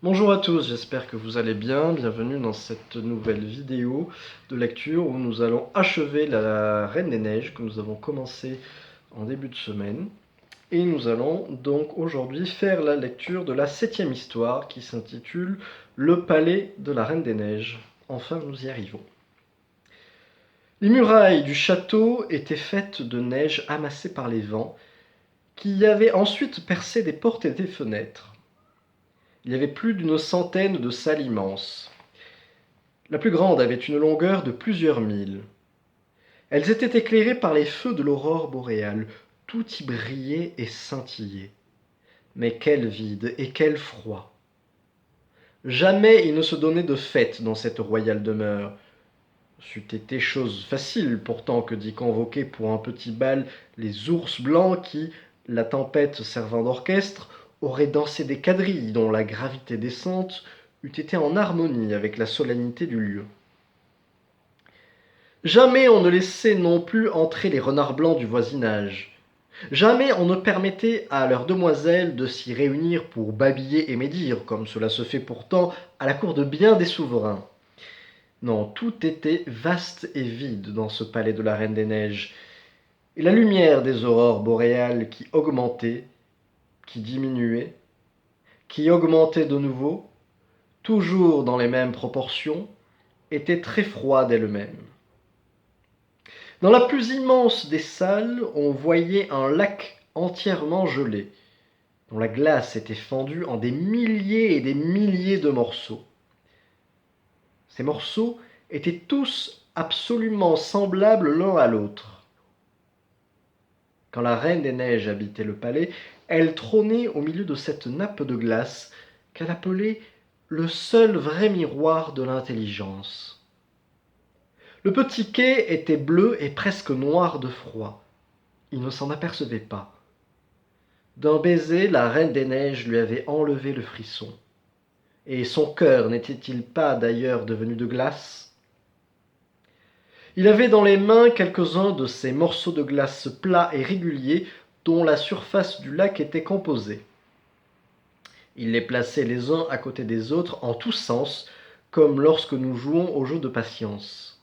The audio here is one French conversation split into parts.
Bonjour à tous, j'espère que vous allez bien. Bienvenue dans cette nouvelle vidéo de lecture où nous allons achever la Reine des Neiges que nous avons commencé en début de semaine. Et nous allons donc aujourd'hui faire la lecture de la 7e histoire qui s'intitule Le Palais de la Reine des Neiges. Enfin, nous y arrivons. Les murailles du château étaient faites de neige amassée par les vents, qui y avaient ensuite percé des portes et des fenêtres. Il y avait plus d'une centaine de salles immenses. La plus grande avait une longueur de plusieurs milles. Elles étaient éclairées par les feux de l'aurore boréale. Tout y brillait et scintillait. Mais quel vide et quel froid! Jamais il ne se donnait de fête dans cette royale demeure. C'eût été chose facile pourtant que d'y convoquer pour un petit bal les ours blancs qui, la tempête servant d'orchestre, auraient dansé des quadrilles dont la gravité décente eût été en harmonie avec la solennité du lieu. Jamais on ne laissait non plus entrer les renards blancs du voisinage. Jamais on ne permettait à leurs demoiselles de s'y réunir pour babiller et médire, comme cela se fait pourtant à la cour de bien des souverains. Non, tout était vaste et vide dans ce palais de la Reine des Neiges, et la lumière des aurores boréales qui augmentait, qui diminuait, qui augmentait de nouveau, toujours dans les mêmes proportions, était très froide elle-même. Dans la plus immense des salles, on voyait un lac entièrement gelé, dont la glace était fendue en des milliers et des milliers de morceaux. Ces morceaux étaient tous absolument semblables l'un à l'autre. Quand la Reine des Neiges habitait le palais, elle trônait au milieu de cette nappe de glace qu'elle appelait le seul vrai miroir de l'intelligence. Le petit quai était bleu et presque noir de froid. Il ne s'en apercevait pas. D'un baiser, la Reine des Neiges lui avait enlevé le frisson. Et son cœur n'était-il pas d'ailleurs devenu de glace? Il avait dans les mains quelques-uns de ces morceaux de glace plats et réguliers dont la surface du lac était composée. Il les plaçait les uns à côté des autres en tous sens, comme lorsque nous jouons au jeu de patience.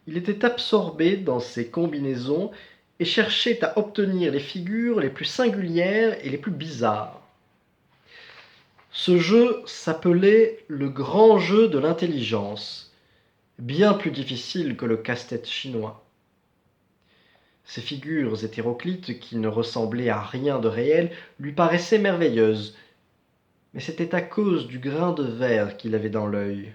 Il était absorbé dans ces combinaisons et cherchait à obtenir les figures les plus singulières et les plus bizarres. Ce jeu s'appelait le grand jeu de l'intelligence, bien plus difficile que le casse-tête chinois. Ces figures hétéroclites, qui ne ressemblaient à rien de réel, lui paraissaient merveilleuses, mais c'était à cause du grain de verre qu'il avait dans l'œil.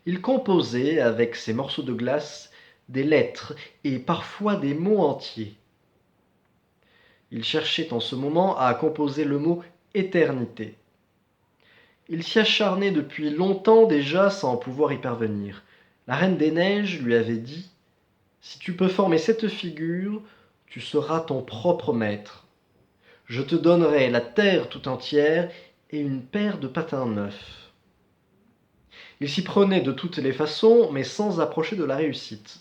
Il composait, avec ces morceaux de glace, des lettres et parfois des mots entiers. Il cherchait en ce moment à composer le mot éternité. Il s'y acharnait depuis longtemps déjà sans pouvoir y parvenir. La Reine des Neiges lui avait dit « Si tu peux former cette figure, tu seras ton propre maître. Je te donnerai la terre tout entière et une paire de patins neufs. » Il s'y prenait de toutes les façons, mais sans approcher de la réussite.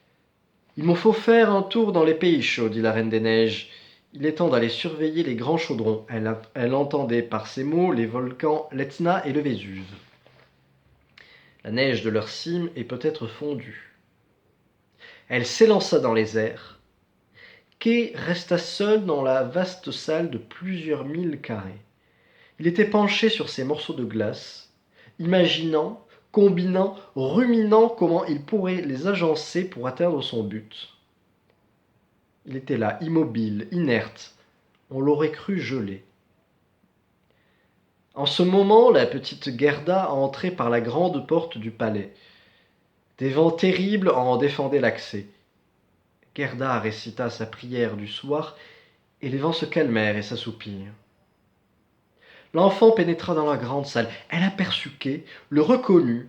« Il me faut faire un tour dans les pays chauds, dit la Reine des Neiges. Il est temps d'aller surveiller les grands chaudrons. » Elle entendait par ces mots les volcans l'Etna et le Vésuve. La neige de leur cime est peut-être fondue. Elle s'élança dans les airs. Kay resta seul dans la vaste salle de plusieurs milles carrés. Il était penché sur ces morceaux de glace, imaginant, combinant, ruminant comment il pourrait les agencer pour atteindre son but. Il était là, immobile, inerte. On l'aurait cru gelé. En ce moment, la petite Gerda entrait par la grande porte du palais. Des vents terribles en défendaient l'accès. Gerda récita sa prière du soir, et les vents se calmèrent et s'assoupirent. L'enfant pénétra dans la grande salle. Elle aperçut Kay, le reconnut,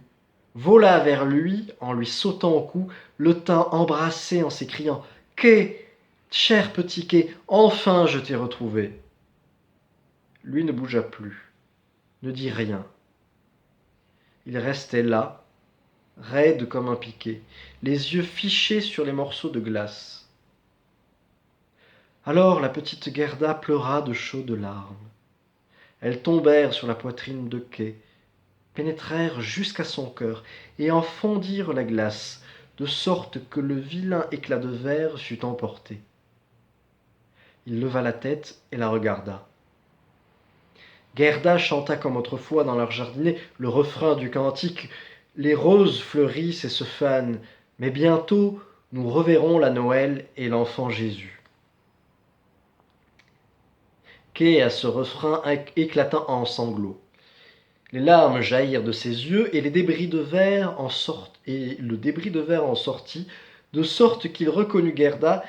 vola vers lui en lui sautant au cou, le tint embrassé en s'écriant « Kay, cher petit Kay, enfin je t'ai retrouvé !» Lui ne bougea plus, ne dit rien. Il restait là, raide comme un piquet, les yeux fichés sur les morceaux de glace. Alors la petite Gerda pleura de chaudes larmes. Elles tombèrent sur la poitrine de Kay, pénétrèrent jusqu'à son cœur et en fondirent la glace, de sorte que le vilain éclat de verre fut emporté. Il leva la tête et la regarda. Gerda chanta comme autrefois dans leur jardinet le refrain du cantique. Les roses fleurissent et se fanent, mais bientôt nous reverrons la Noël et l'enfant Jésus. Kay, à ce refrain, éclata en sanglots. Les larmes jaillirent de ses yeux et le débris de verre en sortit, de sorte qu'il reconnut Gerda,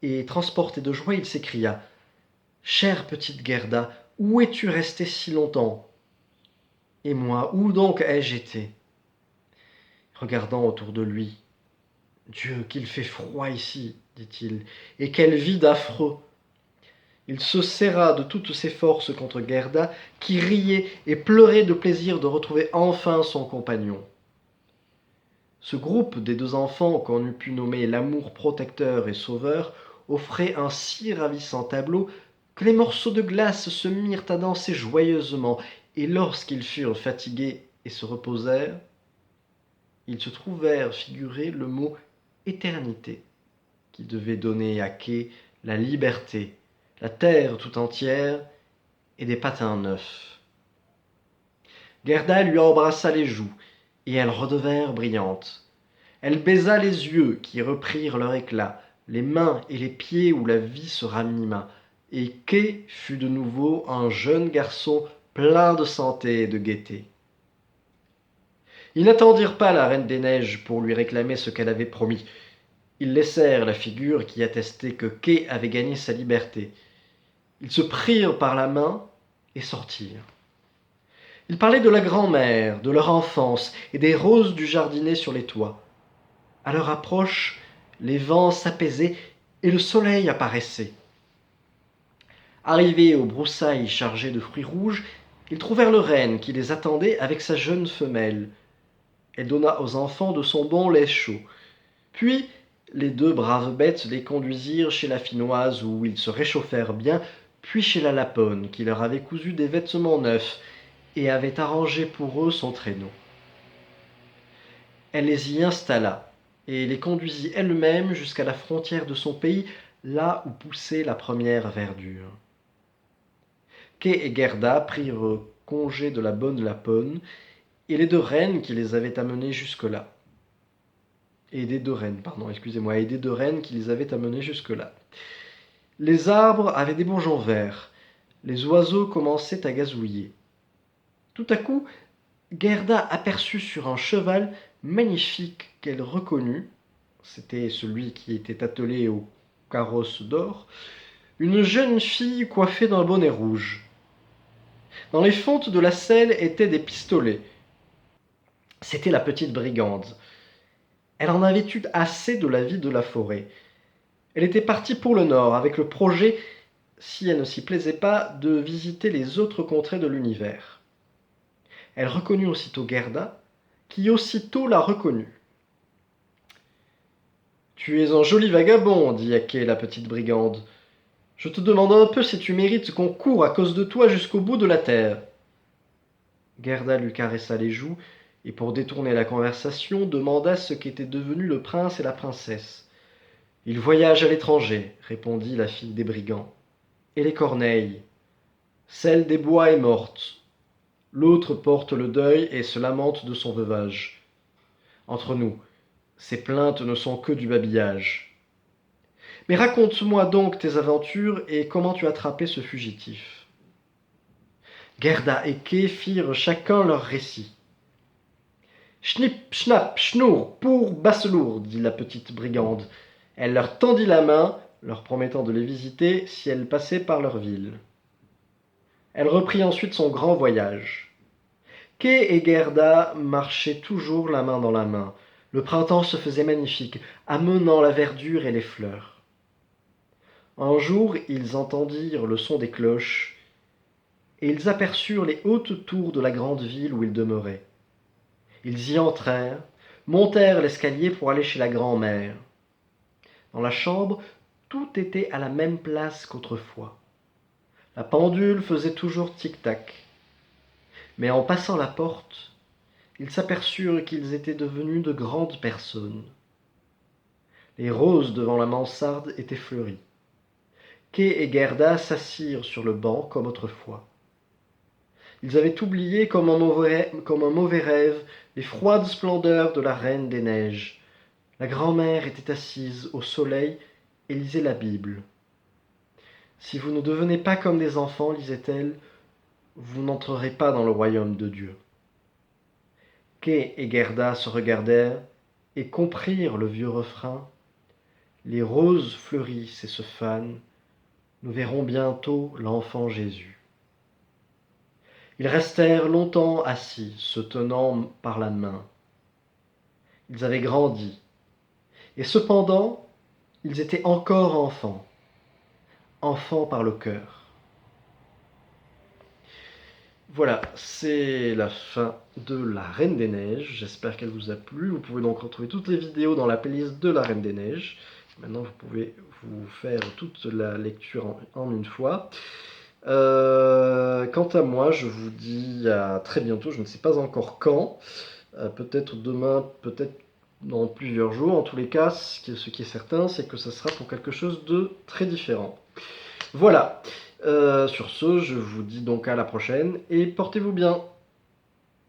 et transporté de joie, il s'écria: Chère petite Gerda, où es-tu restée si longtemps? Et moi, où donc ai-je été? Regardant autour de lui: Dieu, qu'il fait froid ici, dit-il, et quel vide affreux! Il se serra de toutes ses forces contre Gerda, qui riait et pleurait de plaisir de retrouver enfin son compagnon. Ce groupe des deux enfants, qu'on eût pu nommer l'amour protecteur et sauveur, offrait un si ravissant tableau que les morceaux de glace se mirent à danser joyeusement, et lorsqu'ils furent fatigués et se reposèrent, ils se trouvèrent figurer le mot éternité, qui devait donner à Kay la liberté, la terre tout entière et des patins neufs. Gerda lui embrassa les joues, et elles redevinrent brillantes. Elle baisa les yeux qui reprirent leur éclat, les mains et les pieds où la vie se ranima, et Kay fut de nouveau un jeune garçon plein de santé et de gaieté. Ils n'attendirent pas la Reine des Neiges pour lui réclamer ce qu'elle avait promis. Ils laissèrent la figure qui attestait que Kay avait gagné sa liberté. Ils se prirent par la main et sortirent. Ils parlaient de la grand-mère, de leur enfance et des roses du jardinet sur les toits. À leur approche, les vents s'apaisaient et le soleil apparaissait. Arrivés aux broussailles chargées de fruits rouges, ils trouvèrent le renne qui les attendait avec sa jeune femelle. Elle donna aux enfants de son bon lait chaud. Puis, les deux braves bêtes les conduisirent chez la Finoise où ils se réchauffèrent bien, puis chez la Laponne qui leur avait cousu des vêtements neufs et avait arrangé pour eux son traîneau. Elle les y installa et les conduisit elle-même jusqu'à la frontière de son pays, là où poussait la première verdure. Kay et Gerda prirent congé de la bonne Laponne et les deux reines qui les avaient amenés jusque-là. Et des deux reines, pardon, excusez-moi, et des deux reines qui les avaient amenés jusque-là. Les arbres avaient des bourgeons verts, les oiseaux commençaient à gazouiller. Tout à coup, Gerda aperçut sur un cheval magnifique qu'elle reconnut, c'était celui qui était attelé au carrosse d'or, une jeune fille coiffée d'un bonnet rouge. Dans les fentes de la selle étaient des pistolets. C'était la petite brigande. Elle en avait eu assez de la vie de la forêt. Elle était partie pour le nord avec le projet, si elle ne s'y plaisait pas, de visiter les autres contrées de l'univers. Elle reconnut aussitôt Gerda, qui aussitôt la reconnut. « Tu es un joli vagabond, dit à Kay la petite brigande. Je te demande un peu si tu mérites qu'on court à cause de toi jusqu'au bout de la terre. » Gerda lui caressa les joues et pour détourner la conversation demanda ce qu'étaient devenus le prince et la princesse. « Ils voyagent à l'étranger, répondit la fille des brigands. Et les corneilles? Celle des bois est morte. L'autre porte le deuil et se lamente de son veuvage. Entre nous, ces plaintes ne sont que du babillage. Mais raconte-moi donc tes aventures et comment tu as attrapé ce fugitif. » Gerda et Kay firent chacun leur récit. Schnipp, schnapp, schnour, pour Basselour, dit la petite brigande. Elle leur tendit la main, leur promettant de les visiter si elles passaient par leur ville. Elle reprit ensuite son grand voyage. Kay et Gerda marchaient toujours la main dans la main. Le printemps se faisait magnifique, amenant la verdure et les fleurs. Un jour, ils entendirent le son des cloches, et ils aperçurent les hautes tours de la grande ville où ils demeuraient. Ils y entrèrent, montèrent l'escalier pour aller chez la grand-mère. Dans la chambre, tout était à la même place qu'autrefois. La pendule faisait toujours tic-tac. Mais en passant la porte, ils s'aperçurent qu'ils étaient devenus de grandes personnes. Les roses devant la mansarde étaient fleuries. Kay et Gerda s'assirent sur le banc comme autrefois. Ils avaient oublié comme un mauvais rêve les froides splendeurs de la Reine des Neiges. La grand-mère était assise au soleil et lisait la Bible. Si vous ne devenez pas comme des enfants, lisait-elle, vous n'entrerez pas dans le royaume de Dieu. Kay et Gerda se regardèrent et comprirent le vieux refrain. Les roses fleurissent et se fanent, nous verrons bientôt l'enfant Jésus. Ils restèrent longtemps assis, se tenant par la main. Ils avaient grandi, et cependant, ils étaient encore enfants, enfants par le cœur. Voilà, c'est la fin de La Reine des Neiges. J'espère qu'elle vous a plu. Vous pouvez donc retrouver toutes les vidéos dans la playlist de La Reine des Neiges. Maintenant, vous pouvez vous faire toute la lecture en une fois. Quant à moi, je vous dis à très bientôt. Je ne sais pas encore quand. Peut-être demain, peut-être dans plusieurs jours. En tous les cas, ce qui est certain, c'est que ça sera pour quelque chose de très différent. Voilà. Sur ce, je vous dis donc à la prochaine et portez-vous bien.